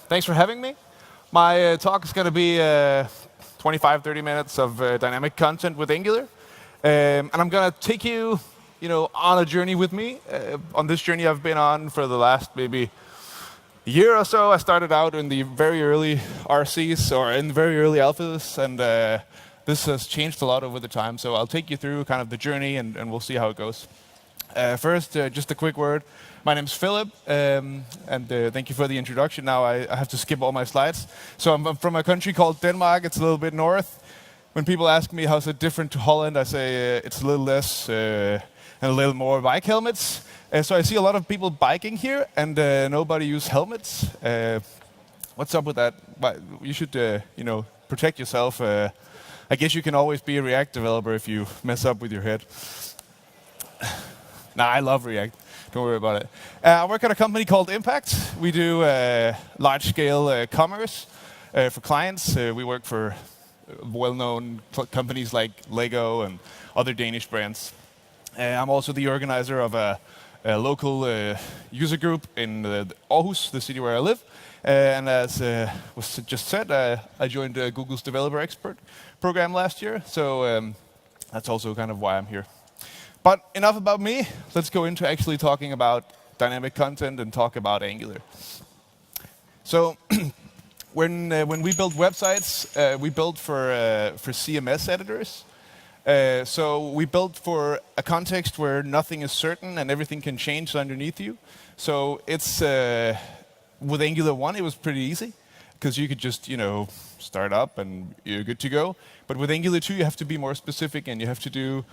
Thanks for having me. My talk is going to be 25, 30 minutes of dynamic content with Angular. And I'm going to take you, on a journey with me. On this journey I've been on for the last maybe year or so. I started out in the very early RCs, or in the very early alphas, and this has changed a lot over the time. So I'll take you through kind of the journey, and we'll see how it goes. First, just a quick word. My name's Filip, and thank you for the introduction. Now I have to skip all my slides. So I'm from a country called Denmark. It's a little bit north. When people ask me how's it different to Holland, I say it's a little less and a little more bike helmets. So I see a lot of people biking here, and nobody use helmets. What's up with that? You should, protect yourself. I guess you can always be a React developer if you mess up with your head. Nah, I love React. Don't worry about it. I work at a company called Impact. We do large-scale commerce for clients. We work for well-known companies like Lego and other Danish brands. I'm also the organizer of a local user group in Aarhus, the city where I live. And as was just said, I joined Google's Developer Expert program last year. So that's also kind of why I'm here. But enough about me. Let's go into actually talking about dynamic content and talk about Angular. So when we build websites, we build for CMS editors. So we built for a context where nothing is certain and everything can change underneath you. So it's with Angular 1, it was pretty easy because you could just start up and you're good to go. But with Angular 2, you have to be more specific and you have to do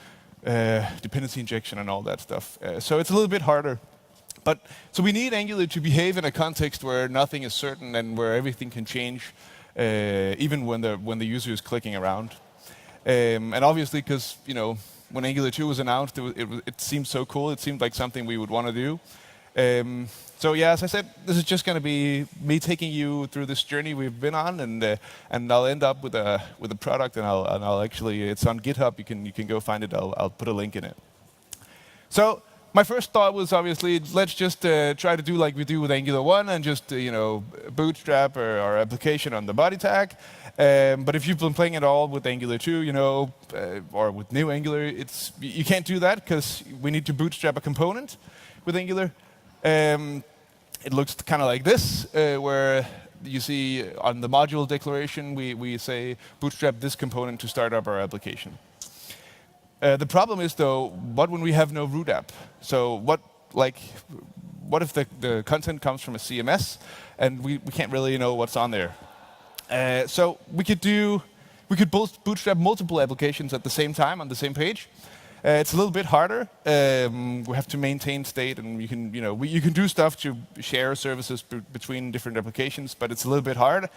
dependency injection and all that stuff. So it's a little bit harder. So we need Angular to behave in a context where nothing is certain and where everything can change, even when the user is clicking around. And obviously, because when Angular 2 was announced, it seemed so cool. It seemed like something we would want to do. So yeah, as I said, this is just going to be me taking you through this journey we've been on, and I'll end up with a product, and I'll actually, it's on GitHub. You can go find it. I'll put a link in it. So my first thought was obviously let's just try to do like we do with Angular 1 and just bootstrap our application on the body tag. But if you've been playing at all with Angular 2, or with new Angular, you can't do that because we need to bootstrap a component with Angular. It looks kind of like this, where you see on the module declaration, we say bootstrap this component to start up our application. The problem is, though, what when we have no root app? So what if the content comes from a CMS and we can't really know what's on there? So we could bootstrap multiple applications at the same time on the same page. It's a little bit harder. We have to maintain state, and you can do stuff to share services between different applications, but it's a little bit hard.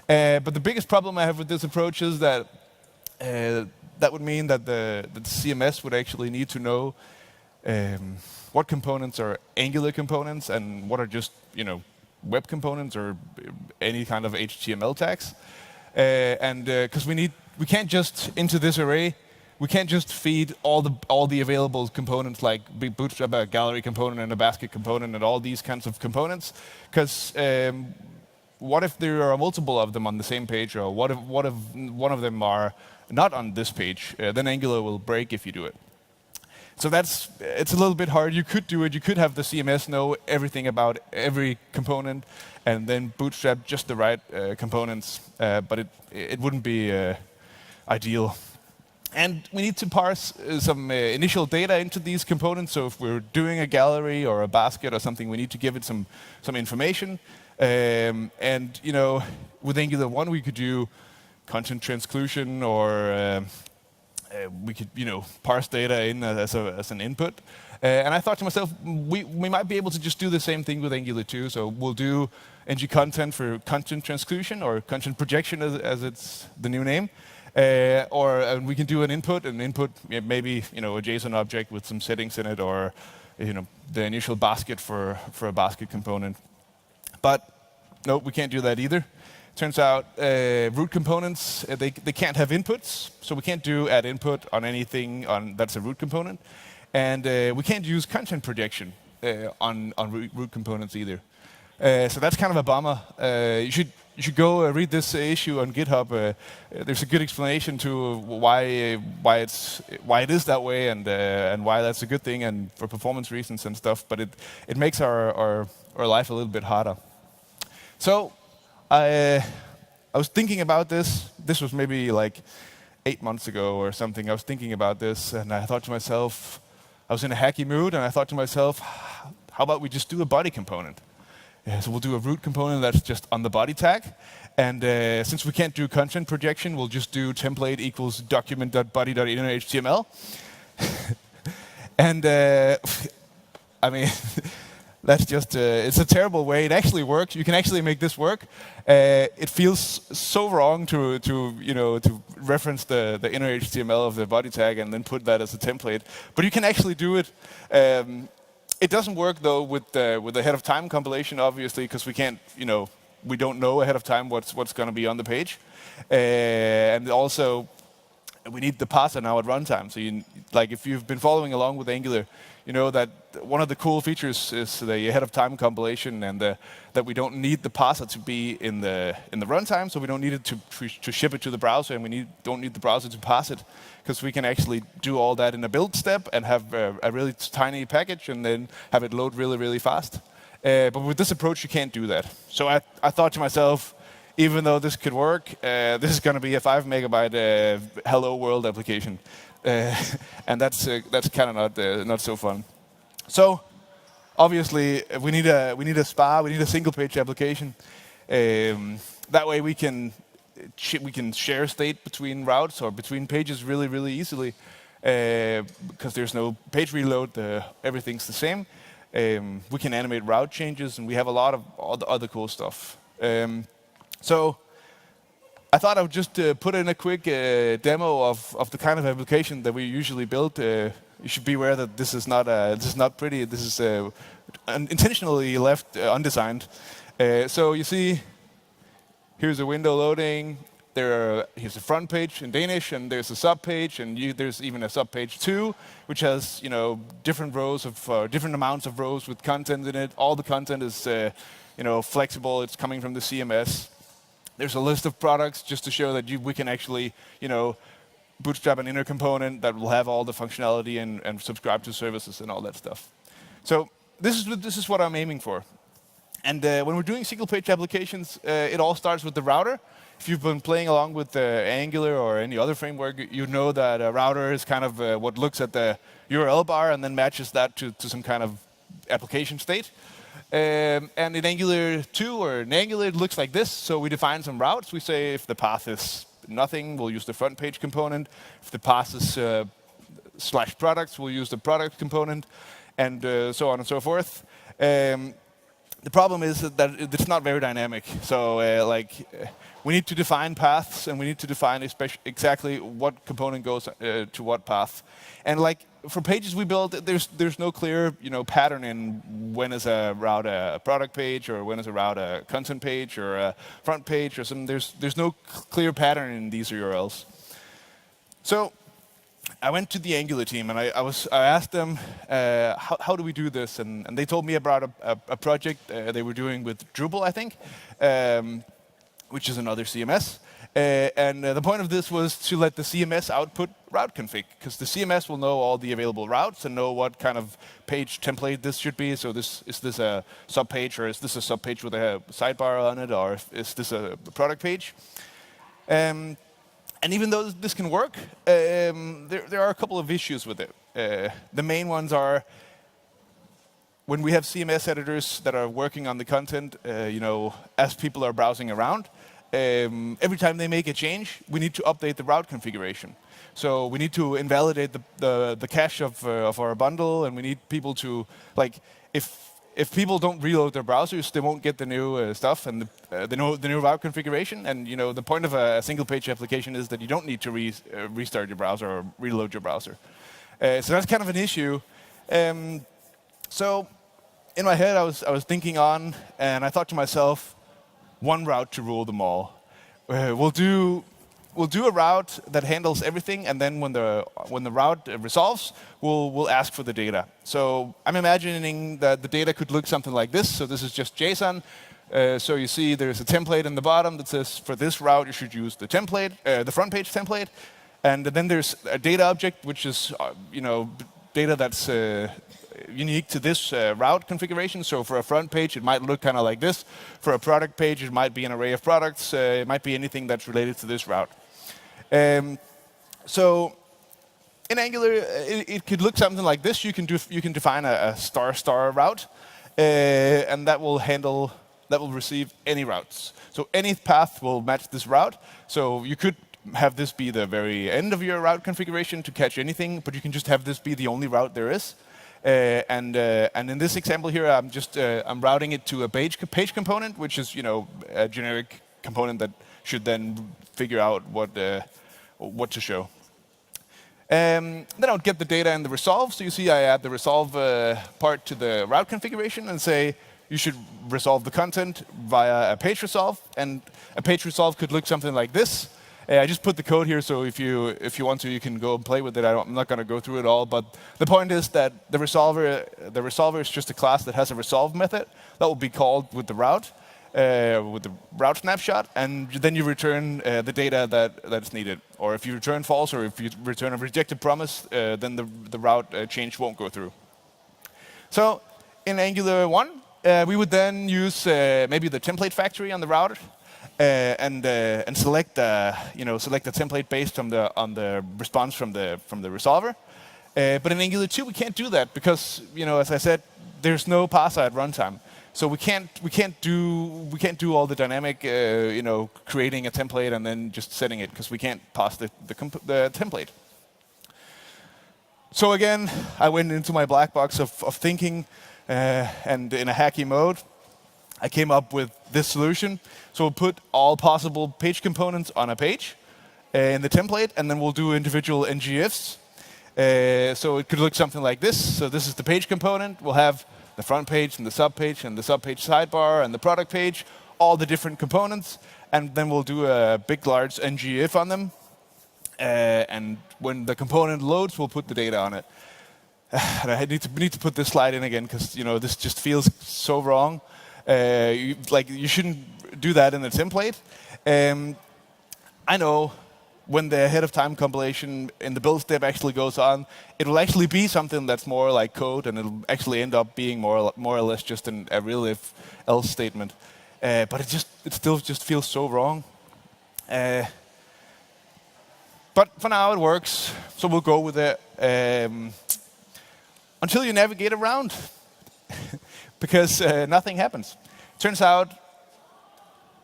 But the biggest problem I have with this approach is that that would mean that the CMS would actually need to know what components are Angular components and what are just web components or any kind of HTML tags. And because we can't just into this array. We can't just feed all the available components like bootstrap a gallery component and a basket component and all these kinds of components. Because what if there are multiple of them on the same page, or what if one of them are not on this page? Then Angular will break if you do it. So it's a little bit hard. You could do it. You could have the CMS know everything about every component and then bootstrap just the right components, but it wouldn't be ideal. And we need to parse some initial data into these components. So if we're doing a gallery or a basket or something, we need to give it some information. And with Angular 1, we could do content transclusion, or we could parse data in as an input. And I thought to myself, we might be able to just do the same thing with Angular 2. So we'll do ng content for content transclusion, or content projection as it's the new name. Or we can do an input, maybe a JSON object with some settings in it, or the initial basket for a basket component. But no, we can't do that either. Turns out root components, they can't have inputs, so we can't do add input on anything that's a root component. And we can't use content projection on root components either. So that's kind of a bummer. You should go read this issue on GitHub. There's a good explanation to why it is that way and why that's a good thing and for performance reasons and stuff. But it makes our life a little bit harder. So I was thinking about this. This was maybe like 8 months ago or something. I was thinking about this and I thought to myself, I was in a hacky mood and I thought to myself, how about we just do a body component? So we'll do a root component that's just on the body tag. And since we can't do content projection, we'll just do template equals document.body.inner.html. And I mean, that's just, it's a terrible way. It actually works. You can actually make this work. It feels so wrong to reference the inner HTML of the body tag and then put that as a template. But you can actually do it. It doesn't work though with the ahead of time compilation, obviously, because we can't, we don't know ahead of time what's going to be on the page, and also we need the parser now at runtime. So if you've been following along with Angular, you know that one of the cool features is the ahead of time compilation, and that we don't need the parser to be in the runtime, so we don't need it to ship it to the browser, and we don't need the browser to parse it, because we can actually do all that in a build step and have a really tiny package and then have it load really, really fast. But with this approach, you can't do that. So I thought to myself, even though this could work, this is going to be a 5 megabyte hello world application. And that's kind of not so fun. So obviously we need a SPA, we need a single page application. That way we can share state between routes or between pages really, really easily, because there's no page reload. Everything's the same. We can animate route changes, and we have a lot of other cool stuff. So I thought I would just put in a quick demo of the kind of application that we usually build. You should be aware that this is not pretty. This is intentionally left undesigned. So you see, here's a window loading. Here's a front page in Danish, and there's a sub page, and there's even a sub page 2, which has different rows of different amounts of rows with content in it. All the content is flexible. It's coming from the CMS. There's a list of products just to show that we can actually bootstrap an inner component that will have all the functionality and subscribe to services and all that stuff. So this is what I'm aiming for. And when we're doing single page applications, it all starts with the router. If you've been playing along with Angular or any other framework, you know that a router is kind of what looks at the URL bar and then matches that to some kind of application state. And in Angular 2 or in Angular, it looks like this. So we define some routes. We say if the path is nothing, we'll use the front page component. If the path is /products, we'll use the product component, and so on and so forth. The problem is that it's not very dynamic. So we need to define paths, and we need to define exactly what component goes to what path. And for pages we build, there's no clear pattern in when is a route a product page, or when is a route a content page, or a front page, or something. There's no clear pattern in these URLs. So I went to the Angular team and I asked them how do we do this, and they told me about a project they were doing with Drupal, I think, which is another CMS. And the point of this was to let the CMS output route config, because the CMS will know all the available routes and know what kind of page template this should be. So is this a sub page, or is this a sub page with a sidebar on it, or is this a product page? And even though this can work, there are a couple of issues with it. The main ones are when we have CMS editors that are working on the content, as people are browsing around, every time they make a change, we need to update the route configuration. So we need to invalidate the cache of our bundle, and we need people to, if people don't reload their browsers, they won't get the new stuff and the new route configuration. And the point of a single page application is that you don't need to restart your browser or reload your browser. So that's kind of an issue. So in my head, I was thinking on, and I thought to myself, one route to rule them all. We'll do we'll do a route that handles everything, and then when the route resolves, we'll ask for the data. So I'm imagining that the data could look something like this. So this is just JSON. So you see there's a template in the bottom that says, for this route, you should use the template, the front page template. And then there's a data object, which is data that's unique to this route configuration. So for a front page, it might look kind of like this. For a product page, it might be an array of products. It might be anything that's related to this route. So in Angular, it could look something like this. You can define a star route, and that will receive any routes. So any path will match this route. So you could have this be the very end of your route configuration to catch anything, but you can just have this be the only route there is. And in this example here, I'm routing it to a page component, which is a generic component that should then figure out what to show. Then I'll get the data and the resolve. So you see, I add the resolve part to the route configuration and say you should resolve the content via a page resolve, and a page resolve could look something like this. I just put the code here, so if you want to, you can go and play with it. I'm not going to go through it all, but the point is that the resolver is just a class that has a resolve method that will be called with the route snapshot, and then you return the data that's needed. Or if you return false, or if you return a rejected promise, then the route change won't go through. So in Angular 1, we would then use maybe the template factory on the router. And select the template based on the response from the resolver. But in Angular 2 we can't do that because as I said, there's no parser at runtime. So we can't do all the dynamic creating a template and then just setting it, because we can't pass the template. So again, I went into my black box of thinking, and in a hacky mode, I came up with this solution. So we'll put all possible page components on a page in the template, and then we'll do individual ngIfs. So it could look something like this. So this is the page component. We'll have the front page and the subpage sidebar and the product page, all the different components, and then we'll do a big, large ngIf on them. And when the component loads, we'll put the data on it. And I need to put this slide in again because this just feels so wrong. You shouldn't do that in a template. I know when the ahead of time compilation in the build step actually goes on, it will actually be something that's more like code, and it'll actually end up being more or less just a real if else statement. But it still just feels so wrong. But for now it works, so we'll go with it until you navigate around. Because nothing happens. Turns out,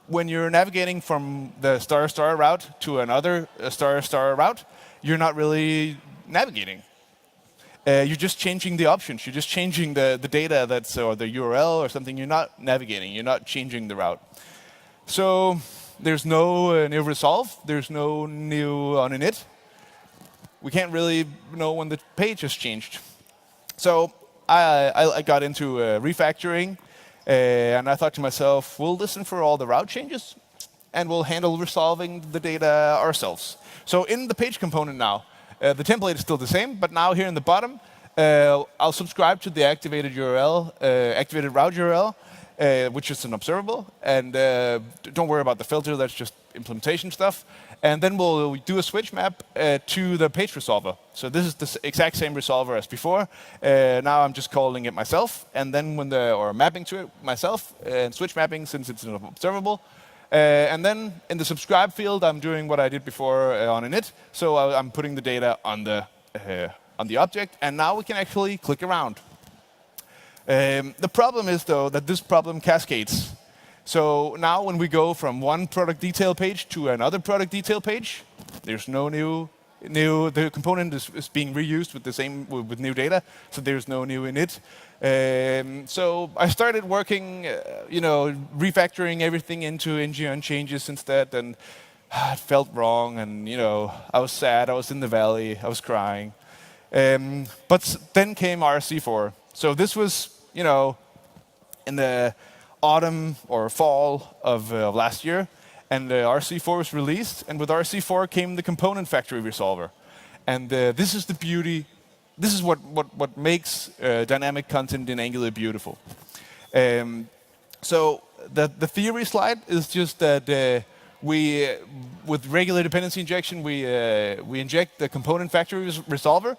when you're navigating from the star route to another star route, you're not really navigating. You're just changing the options. You're just changing the data or the URL or something. You're not navigating. You're not changing the route. So there's no new resolve. There's no new on init. We can't really know when the page has changed. So I got into refactoring, and I thought to myself, we'll listen for all the route changes, and we'll handle resolving the data ourselves. So in the page component now, the template is still the same, but now here in the bottom, I'll subscribe to the activated route URL, which is an observable. And don't worry about the filter, that's just implementation stuff. And then we'll do a switch map to the page resolver. So this is the exact same resolver as before. Now I'm just calling it myself, and then or mapping to it myself, and switch mapping since it's an observable. And then in the subscribe field, I'm doing what I did before on init. So I'm putting the data on the object, and now we can actually click around. The problem is, though, that this problem cascades. So now when we go from one product detail page to another product detail page, there's no new the component is being reused with new data, so there's no new init. So I started working, refactoring everything into ng changes instead, and it felt wrong, and I was sad, I was in the valley, I was crying. But then came RC4. So this was, in the autumn or fall of last year, And RC4 was released, and with RC4 came the component factory resolver. And this is the beauty. This is what makes dynamic content in Angular beautiful. So the theory slide is just that with regular dependency injection, we inject the component factory resolver,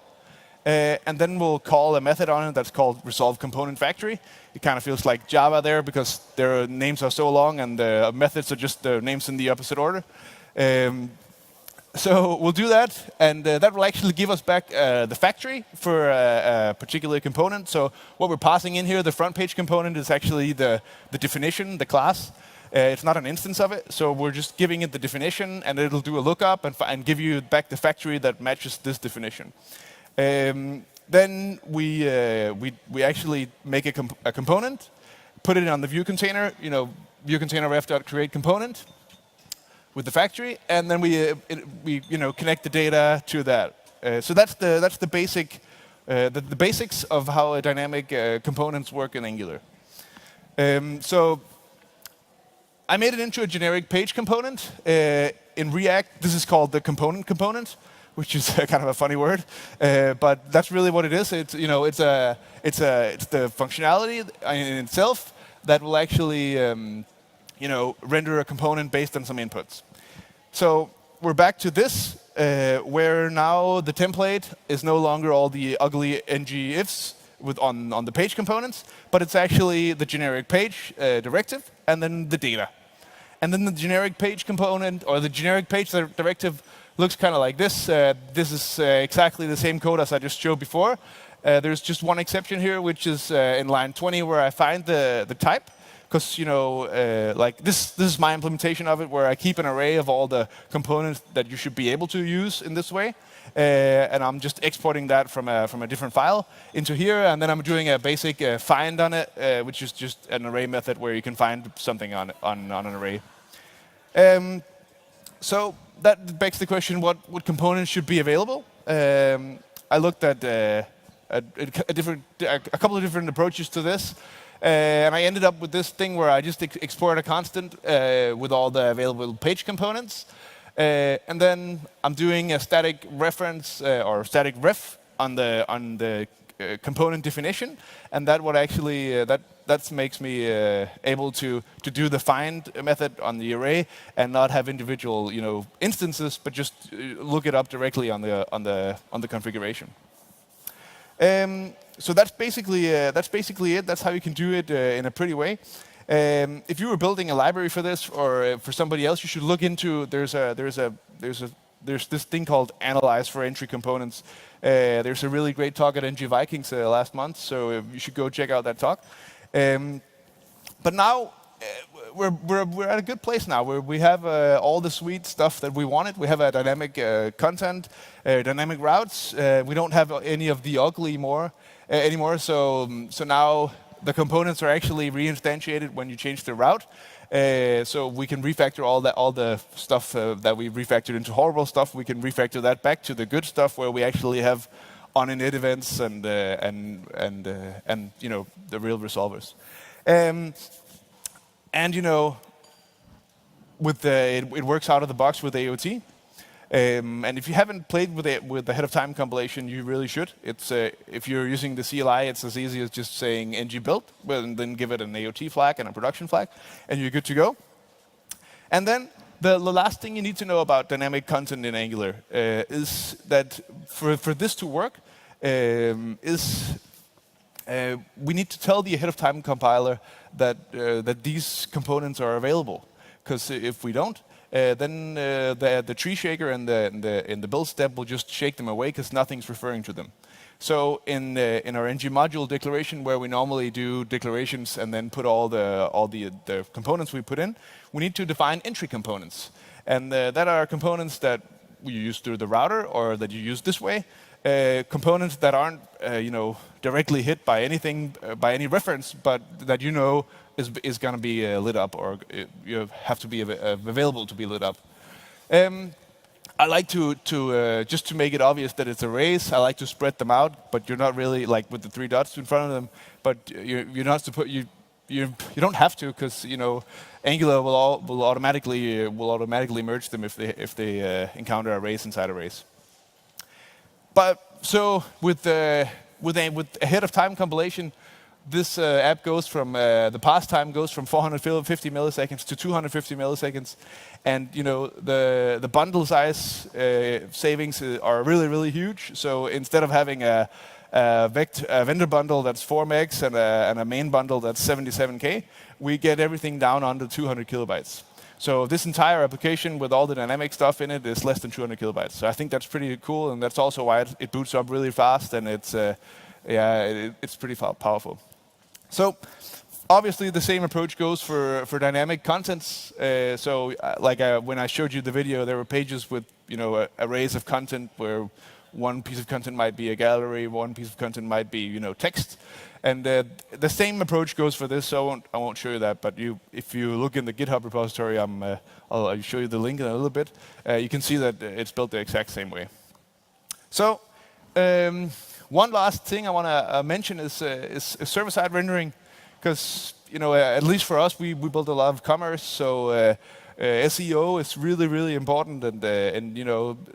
and then we'll call a method on it that's called resolve component factory. It kind of feels like Java there because their names are so long and the methods are just the names in the opposite order. So we'll do that, and that will actually give us back the factory for a particular component. So what we're passing in here, the front page component, is actually the definition, the class. It's not an instance of it, so we're just giving it the definition, and it'll do a lookup and give you back the factory that matches this definition. Then we actually make a component, put it on the view container, view container ref.create component with the factory, and then we connect the data to that. So that's the basics of how dynamic components work in Angular. So I made it into a generic page component. In React, this is called the component, which is kind of a funny word, but that's really what it is. It's it's the functionality in itself that will actually render a component based on some inputs. So we're back to this, where now the template is no longer all the ugly ng ifs on the page components, but it's actually the generic page directive and then the data. And then the generic page component, or the generic page directive, looks kind of like this. This is exactly the same code as I just showed before. There's just one exception here, which is in line 20, where I find the type. Because like this is my implementation of it, where I keep an array of all the components that you should be able to use in this way, and I'm just exporting that from a different file into here, and then I'm doing a basic find on it, which is just an array method where you can find something on an array. So that begs the question: what components should be available? I looked at a couple of different approaches to this. And I ended up with this thing where I just export a constant with all the available page components. And then I'm doing a static reference or static ref on the component definition. And that would actually, that makes me able to do the find method on the array and not have individual instances, but just look it up directly on the configuration. So that's basically it. That's how you can do it in a pretty way. If you were building a library for this or for somebody else, you should look into. There's this thing called Analyze for Entry Components. There's a really great talk at NG Vikings last month, so you should go check out that talk. But now we're at a good place now where we have all the sweet stuff that we wanted. We have a dynamic content, dynamic routes. We don't have any of the ugly anymore. So now the components are actually reinstantiated when you change the route. So we can refactor all the stuff that we refactored into horrible stuff. We can refactor that back to the good stuff where we actually have on-init events and the real resolvers. And it works out of the box with AOT. And if you haven't played with the ahead of time compilation, you really should. It's if you're using the CLI, it's as easy as just saying ng build, and then give it an AOT flag and a production flag, and you're good to go. And then the last thing you need to know about dynamic content in Angular is that for this to work, we need to tell the ahead of time compiler that these components are available. Because if we don't, then the tree shaker and the build step will just shake them away because nothing's referring to them. So in our ng module declaration, where we normally do declarations and then put all the components we put in, we need to define entry components, and that are components that you use through the router or that you use this way. Components that aren't directly hit by anything, by any reference, but that is going to be lit up, or you have to be available to be lit up. I like to just to make it obvious that it's arrays. I like to spread them out, but you're not really like with the 3 dots in front of them. But you're not supposed. You you don't have to, because Angular will automatically merge them if they encounter arrays inside arrays. But so with ahead of time compilation, this app goes from the pass time goes from 450 milliseconds to 250 milliseconds, and the bundle size savings are really huge. So instead of having a vendor bundle that's 4 megs and a main bundle that's 77K, we get everything down under 200 kilobytes. So this entire application with all the dynamic stuff in it is less than 200 kilobytes. So I think that's pretty cool, and that's also why it boots up really fast, and it's pretty powerful. So obviously the same approach goes for dynamic contents. When I showed you the video, there were pages with arrays of content where one piece of content might be a gallery, one piece of content might be text. And the same approach goes for this, so I won't show you that. But if you look in the GitHub repository, I'll show you the link in a little bit. You can see that it's built the exact same way. So one last thing I want to mention is server-side rendering, because at least for us, we build a lot of commerce, so SEO is really important, and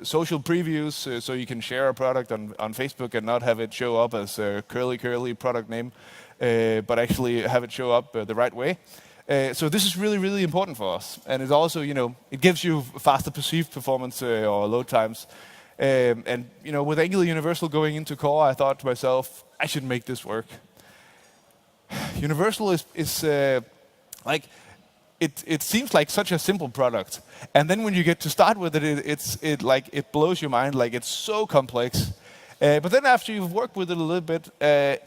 social previews, so you can share a product on Facebook and not have it show up as a curly product name, but actually have it show up the right way. So this is really important for us, and it also it gives you faster perceived performance or load times. With Angular Universal going into core, I thought to myself, I should make this work. Universal is it seems like such a simple product, and then when you get to start with it, it blows your mind. Like, it's so complex. But then after you've worked with it a little bit,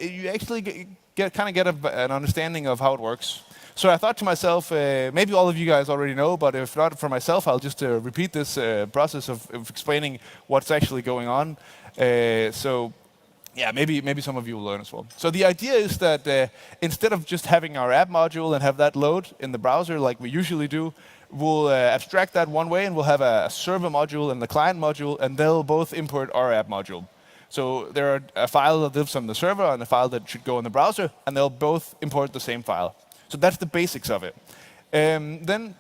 you actually get an understanding of how it works. So I thought to myself, maybe all of you guys already know, but if not for myself, I'll just repeat this process of explaining what's actually going on. Yeah, maybe some of you will learn as well. So the idea is that instead of just having our app module and have that load in the browser like we usually do, we'll abstract that one way, and we'll have a server module and the client module, and they'll both import our app module. So there are a file that lives on the server and a file that should go in the browser, and they'll both import the same file. So that's the basics of it. Then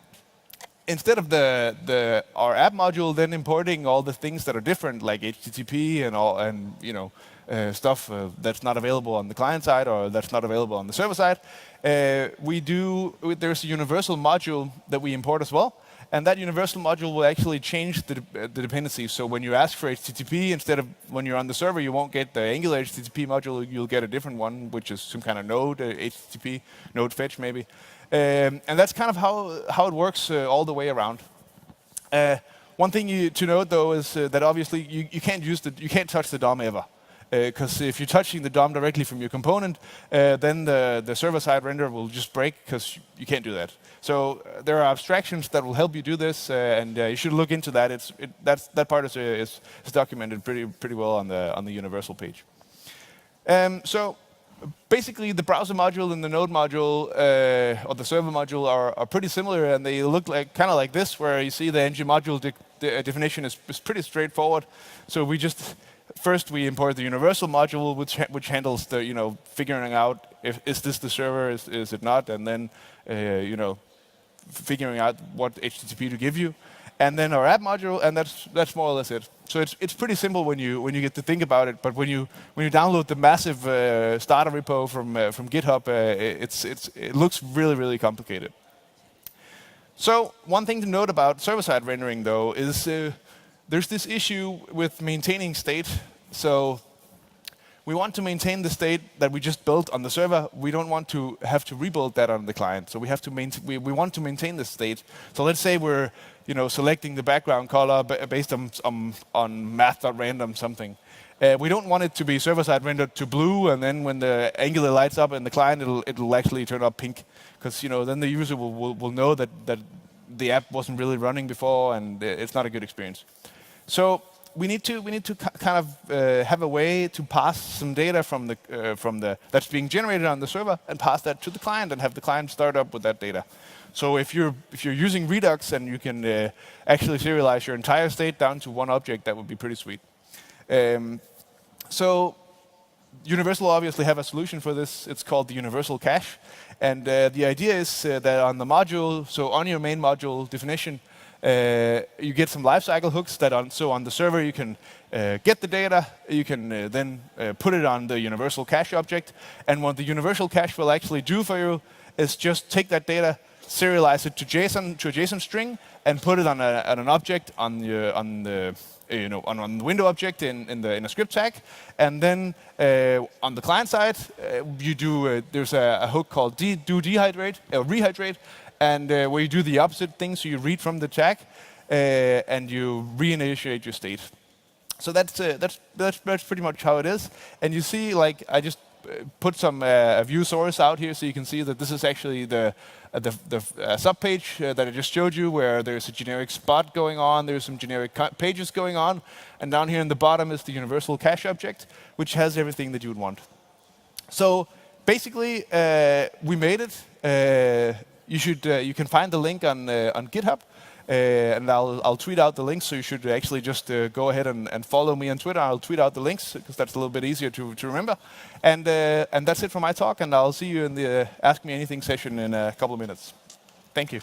instead of our app module then importing all the things that are different, like HTTP and stuff that's not available on the client side or that's not available on the server side, there's a universal module that we import as well. And that universal module will actually change the dependencies. So when you ask for HTTP, instead of when you're on the server, you won't get the Angular HTTP module, you'll get a different one, which is some kind of node, HTTP, node fetch maybe. And that's kind of how it works all the way around. One thing to note though is that obviously you can't touch the DOM ever. Because if you're touching the DOM directly from your component, then the server-side render will just break, because you can't do that. So there are abstractions that will help you do this, and you should look into that. That part is documented pretty well on the universal page. So basically, the browser module and the node module or the server module are pretty similar, and they look kind of like this, where you see the ng module definition is pretty straightforward. So first we import the universal module, which handles the figuring out is this the server, is it not, and then figuring out what HTTP to give you, and then our app module, and that's more or less it. So it's pretty simple when you get to think about it, but when you download the massive starter repo from GitHub, it looks really complicated. So one thing to note about server-side rendering though is there's this issue with maintaining state. So we want to maintain the state that we just built on the server. We don't want to have to rebuild that on the client. So we have to we want to maintain the state. So let's say we're selecting the background color based on math.random something. We don't want it to be server-side rendered to blue, and then when the Angular lights up in the client, it'll actually turn up pink, because then the user will know that the app wasn't really running before, and it's not a good experience. So we need to kind of have a way to pass some data from that's being generated on the server and pass that to the client and have the client start up with that data. So if you're using Redux and you can actually serialize your entire state down to one object, that would be pretty sweet. So Universal obviously have a solution for this. It's called the Universal Cache. And the idea is that on the module, so on your main module definition, you get some lifecycle hooks that on the server you can get the data, you can then put it on the Universal Cache object. And what the Universal Cache will actually do for you is just take that data, serialize it to JSON, to a JSON string, and put it on an object on the window object in a script tag. And then on the client side, you do there's a hook called rehydrate, and where you do the opposite thing. So you read from the tag and you reinitiate your state. So that's pretty much how it is. And you see, like, I just put some view source out here, so you can see that this is actually the subpage that I just showed you, where there's a generic spot going on, there's some generic pages going on, and down here in the bottom is the Universal Cache object, which has everything that you would want. So basically, we made it. You can find the link on GitHub. And I'll tweet out the links, so you should actually just go ahead and follow me on Twitter. I'll tweet out the links, because that's a little bit easier to remember. And that's it for my talk, and I'll see you in the Ask Me Anything session in a couple of minutes. Thank you.